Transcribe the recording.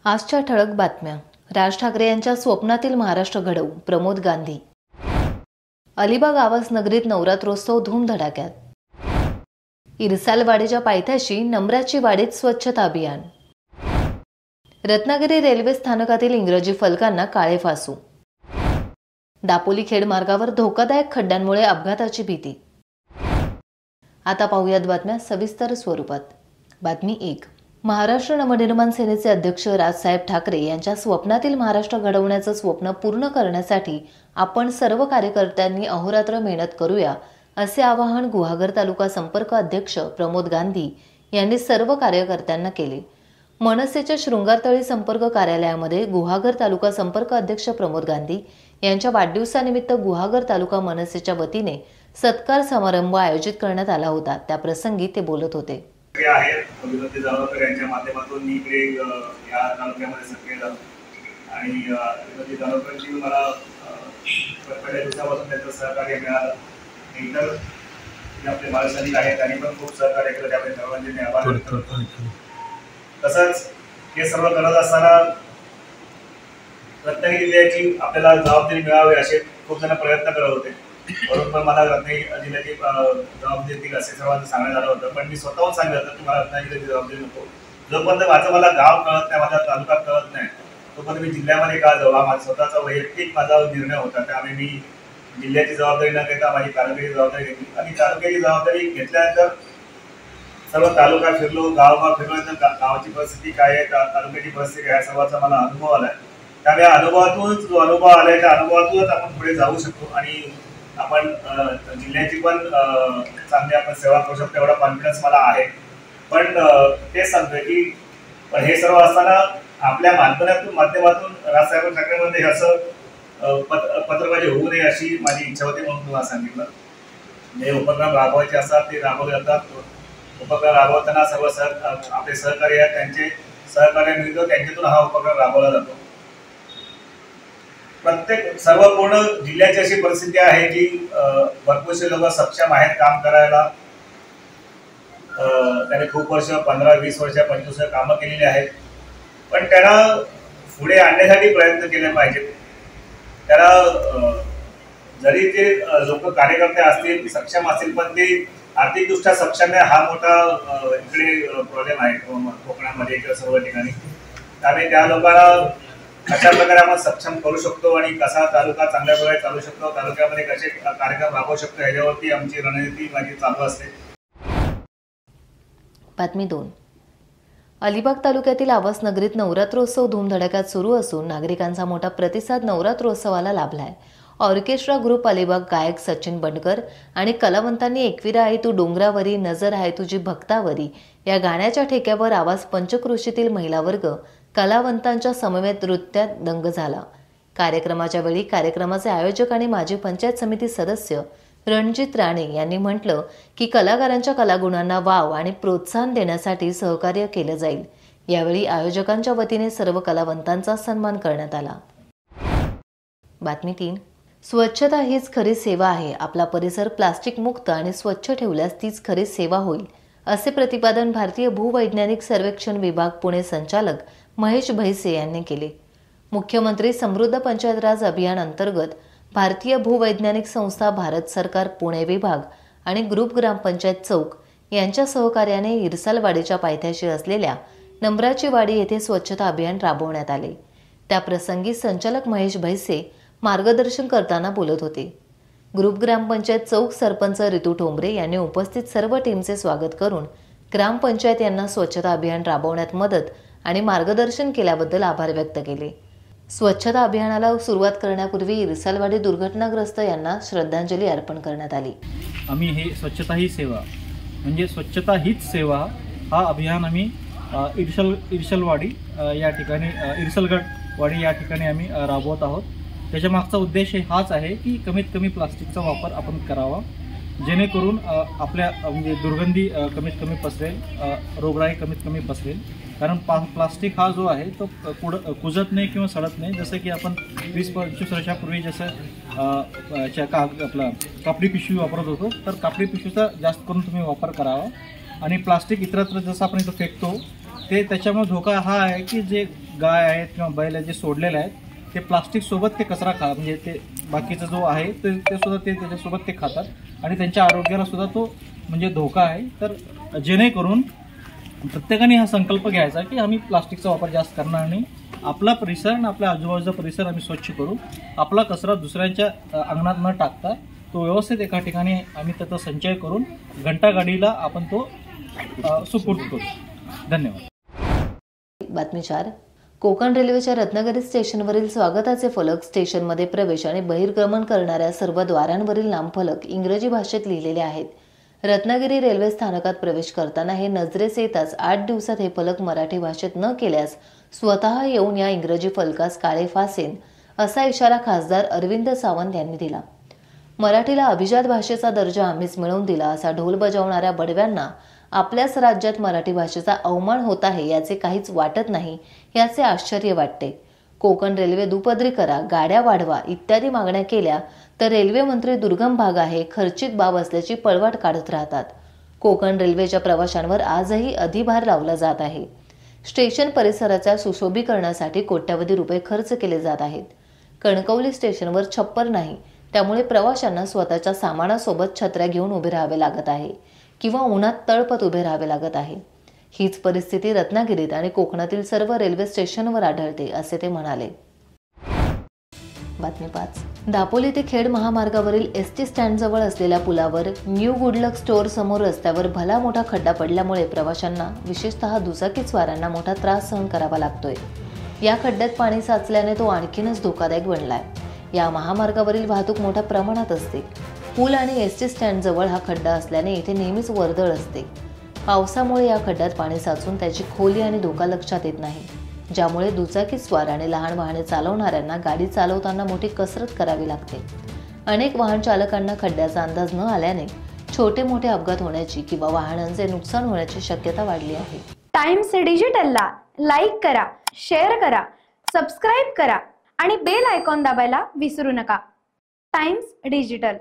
आजच्या ठळक बातम्या. राज ठाकरे यांच्या स्वप्नातील महाराष्ट्र घडवू, प्रमोद गांधी. अलिबाग आवास नगरीत नवरात्रोत्सव धूमधडाक्यात. इरसालवाडीच्या पायथ्याशी नम्राची वाडीत स्वच्छता अभियान. रत्नागिरी रेल्वे स्थानकातील इंग्रजी फलकांना काळे फासू. दापोली खेड मार्गावर धोकादायक खड्ड्यांमुळे अपघाताची भीती. आता पाहूयात बातम्या सविस्तर स्वरूपात. बातमी 1. महाराष्ट्र नवनिर्माण सेनेचे अध्यक्ष राजसाहेब ठाकरे यांच्या स्वप्नातील महाराष्ट्र घडवण्याचं स्वप्न पूर्ण करण्यासाठी आपण सर्व कार्यकर्त्यांनी अहोरात्र मेहनत करूया, असे आवाहन गुहागर तालुका संपर्क अध्यक्ष प्रमोद गांधी यांनी सर्व कार्यकर्त्यांना केले. मनसेच्या शृंगारतळी संपर्क कार्यालयामध्ये गुहागर तालुका संपर्क अध्यक्ष प्रमोद गांधी यांच्या वाढदिवसानिमित्त गुहागर तालुका मनसेच्या वतीने सत्कार समारंभ आयोजित करण्यात आला होता. त्या प्रसंगी ते बोलत होते. विनोदी जावळकर यांच्या माध्यमातून मी इकडे या तालुक्यामध्ये सक्रिय झालो आणि विनोदी जावळकरांची मला पहिल्या दिवसापासून त्यांचं सहकार्य मिळालं. इतर जे आपले बाळसैनिक आहेत त्यांनी पण खूप सहकार्य केलं, त्यामुळे सर्वांचे आभार व्यक्त करतो. तसंच हे सर्व करत असताना रत्नागिरी जिल्ह्याची आपल्याला जबाबदारी मिळावी असे खूप जण प्रयत्न करत होते. म्हणून पण मला रत्नागिरी जिल्ह्याची जबाबदारी देतील असे सर्वांना सांगण्यात आलं होतं, पण मी स्वतःहून सांगितलं की मला रत्नागिरीची जबाबदारी नको. जोपर्यंत मला गाव कळत नाही, माझा तालुका कळत नाही, तोपर्यंत मी जिल्ह्यामध्ये का जाऊ, हा माझा स्वतःचा वैयक्तिक माझा निर्णय होता. त्यामुळे मी जिल्ह्याची जबाबदारी न घेता माझी तालुक्याची जबाबदारी घेतली आणि तालुक्याची जबाबदारी घेतल्यानंतर सर्व तालुका फिरलो, गावगाव फिरल्यानंतर गावाची परिस्थिती काय आहे, तालुक्याची परिस्थिती काय आहे, सर्वांचा मला अनुभव आलाय. त्यामुळे अनुभवातूनच जो अनुभव आलाय त्या अनुभवातूनच आपण पुढे जाऊ शकतो आणि आपण जिल्ह्याची पण चांगली आपण सेवा करू शकतो, एवढा कॉन्फिडन्स मला आहे. पण तेच सांगतोय की पण हे सर्व असताना आपल्या माध्यमातून राजसाहेब ठाकरेंमध्ये असं पत्रबाजी होऊ नये अशी माझी इच्छा होती, म्हणून तुम्हाला सांगितलं. जे उपक्रम राबवायचे असतात ते राबवले जातात. उपक्रम राबवताना सर्व आपले सहकारी आहेत, त्यांचे सहकार्य मिळतो, त्यांच्यातून हा उपक्रम राबवला जातो. प्रत्येक सर्व पूर्ण जिल्ह्याची अशी परिस्थिती आहे की भरपूरसे लोक सक्षम आहेत काम करायला. त्याने खूप वर्ष 15-20 वर्ष 25 वर्ष कामं केलेली आहेत, पण त्यांना पुढे आणण्यासाठी प्रयत्न केले पाहिजेत. त्यांना जरी ते लोक कार्यकर्ते असतील, सक्षम असतील, पण ते आर्थिकदृष्ट्या सक्षम आहे, हा मोठा इकडे प्रॉब्लेम आहे कोकणामध्ये किंवा सर्व ठिकाणी. त्यामुळे त्या लोकांना अशा प्रकारे आपण सक्षम करू शकतो आणि कसा तालुका चांगल्या प्रकारे चालू शकतो, तालुक्यामध्ये कसे कार्यक्रम राबवू शकतो, याच्यावरती आमची रणनीती माझी चालू असते. बातमी 2. अलिबाग तालुक्यातील आवास नगरीत नवरात्रोत्सव धूमधडाक्यात सुरू असून नागरिकांचा मोठा प्रतिसाद नवरात्रोत्सवाला लाभलाय. ऑर्केस्ट्रा ग्रुप अलिबाग गायक सचिन बंडकर आणि कलावंतांनी एकविरा आहे तू डोंगरावरी, नजर आहे तुझी भक्तावरी या गाण्याच्या ठेक्यावर आवाज पंचक्रोशीतील महिला वर्ग कलावंतांच्या समवेत नृत्यात दंग झाला. कार्यक्रमाच्या वेळी कार्यक्रमाचे आयोजक आणि माजी पंचायत समिती सदस्य रणजित राणे यांनी म्हटलं की कलाकारांच्या कलागुणांना वाव आणि प्रोत्साहन देण्यासाठी सहकार्य केलं जाईल. यावेळी आयोजकांच्या वतीने सर्व कलावंतांचा सन्मान करण्यात आला. बातमी 3. स्वच्छता हीच खरी सेवा आहे. आपला परिसर प्लास्टिक मुक्त आणि स्वच्छ ठेवल्यास तीच खरी सेवा होईल, असे प्रतिपादन भारतीय भूवैज्ञानिक सर्वेक्षण विभाग पुणे संचालक महेश भैसे यांनी केले. मुख्यमंत्री समृद्ध पंचायत राज अभियान अंतर्गत भारतीय भूवैज्ञानिक संस्था, भारत सरकार, पुणे विभाग आणि ग्रुप ग्रामपंचायत चौक यांच्या सहकार्याने इरसालवाडीच्या पायथ्याशी असलेल्या नम्राची वाडी येथे स्वच्छता अभियान राबवण्यात आले. त्या प्रसंगी संचालक महेश भैसे मार्गदर्शन करताना बोलत होते. ग्रुप ग्रामपंचायत चौक सरपंच रितू ठोंबरे यांनी उपस्थित सर्व टीमचे स्वागत करून ग्रामपंचायत यांना स्वच्छता अभियान राबवण्यात मदत आणि मार्गदर्शन केल्याबद्दल आभार व्यक्त केले. स्वच्छता अभियानाला सुरुवात करण्यापूर्वी इरसालवाडी दुर्घटनाग्रस्त यांना श्रद्धांजली अर्पण करण्यात आली. आम्ही हे स्वच्छता ही सेवा म्हणजे स्वच्छता हीच सेवा हा अभियान आम्ही इरसालवाडी या ठिकाणी इरसालगडवाडी या ठिकाणी आम्ही राबवत आहोत. त्याच्या मागचा उद्देश हाच आहे की कमीत कमी प्लास्टिकचा वापर आपण करावा, जेणेकरून आपल्या म्हणजे दुर्गंधी कमीत कमी पसरेल, रोगराई कमीत कमी पसरेल. कारण प्लास्टिक हा जो आहे तो कुजत नाही किंवा सडत नाही. जसं की आपण 20-25 वर्षापूर्वी जसं आपला कापडी पिशवी वापरत होतो, तर कापडी पिशवीचा जास्त करून तुम्ही वापर करावा. आणि प्लास्टिक इतरत्र जसं आपण इथं फेकतो ते त्याच्यामुळे धोका हा आहे की जे गाय आहेत किंवा बैल आहेत जे सोडलेले आहेत ते प्लास्टिक सोबत ते कचरा म्हणजे ते बाकीचा जो आहे ते सुद्धा ते त्याच्यासोबत ते खातात आणि त्यांच्या आरोग्याला सुद्धा तो म्हणजे धोका आहे. तर जेणेकरून प्रत्येकाने हा संकल्प घ्यायचा की आम्ही प्लास्टिकचा वापर जास्त करणार नाही, आपला परिसर आणि आपल्या आजूबाजूचा परिसर आम्ही स्वच्छ करू, आपला कचरा दुसऱ्यांच्या अंगणात न टाकता तो व्यवस्थित एका ठिकाणी आम्ही त्याचा संचय करून घंटागाडीला आपण तो सुपूर्द करू. धन्यवाद. बातमी 4. कोकण रेल्वेच्या रत्नागिरी स्टेशनवरील स्वागताचे फलक, स्टेशनमध्ये प्रवेश आणि बहिर्गमन करणाऱ्या सर्व द्वारांवरील नामफलक इंग्रजी भाषेत लिहिलेले आहेत. रत्नागिरी रेल्वे स्थानकात प्रवेश करताना हे नजरेस येताच 8 दिवसात हे फलक मराठी भाषेत न केल्यास स्वतः येऊन या इंग्रजी फलकास काळे फासेन, असा इशारा खासदार अरविंद सावंत यांनी दिला. मराठीला अभिजात भाषेचा दर्जा आम्हीच मिळवून दिला असा ढोल बजावणाऱ्या बडव्यांना आपल्याच राज्यात मराठी भाषेचा अवमान होत आहे याचे काहीच वाटत नाही, याचे आश्चर्य वाटते. कोकण रेल्वे दुपदरी करा, गाड्या वाढवा इत्यादी मागण्या केल्या तर रेल्वे मंत्री दुर्गम भाग आहे, खर्चिक बाब असल्याची पळवाट काढत राहतात. कोकण रेल्वेच्या प्रवाशांवर आजही अधिभार लावला जात आहे. स्टेशन परिसराच्या सुशोभीकरणासाठी कोट्यवधी रुपये खर्च केले जात आहेत. कणकवली स्टेशनवर छप्पर नाही, त्यामुळे प्रवाशांना स्वतःच्या सामानासोबत छत्र्या घेऊन उभे राहावे लागत आहे किंवा उन्हात तळपत उभे राहावे लागत आहे. हीच परिस्थिती रत्नागिरीत आणि कोकणातील सर्व रेल्वे स्टेशनवर आढळते, असे ते म्हणाले. बातमी 5. दापोली ते खेड महामार्गावरील एसटी स्टँडजवळ असलेल्या पुलावर न्यू गुडलक स्टोअर समोर रस्त्यावर भला मोठा खड्डा पडल्यामुळे प्रवाशांना, विशेषतः दुचाकीस्वारांना मोठा त्रास सहन करावा लागतोय. या खड्ड्यात पाणी साचल्याने तो आणखीनच धोकादायक बनलाय. या महामार्गावरील वाहतूक मोठ्या प्रमाणात असते. पूल आणि एसटी स्टँडजवळ हा खड्डा असल्याने इथे नेहमीच वर्दळ असते. पावसामुळे या खड्ड्यात पाणी साचून त्याची खोली आणि धोका लक्षात येत नाही, ज्यामुळे दुचाकीस्वार आणि लहान वाहने चालवणाऱ्यांना गाडी चालवताना मोठी कसरत करावी लागते. अनेक वाहन चालकांना खड्ड्याचा अंदाज न आल्याने छोटे मोठे अपघात होण्याची किंवा वाहनांचे नुकसान होण्याची शक्यता वाढली आहे. टाइम्स डिजिटलला लाईक करा, शेअर करा, सबस्क्राईब करा आणि बेल आयकॉन दाबायला विसरू नका. Times digital.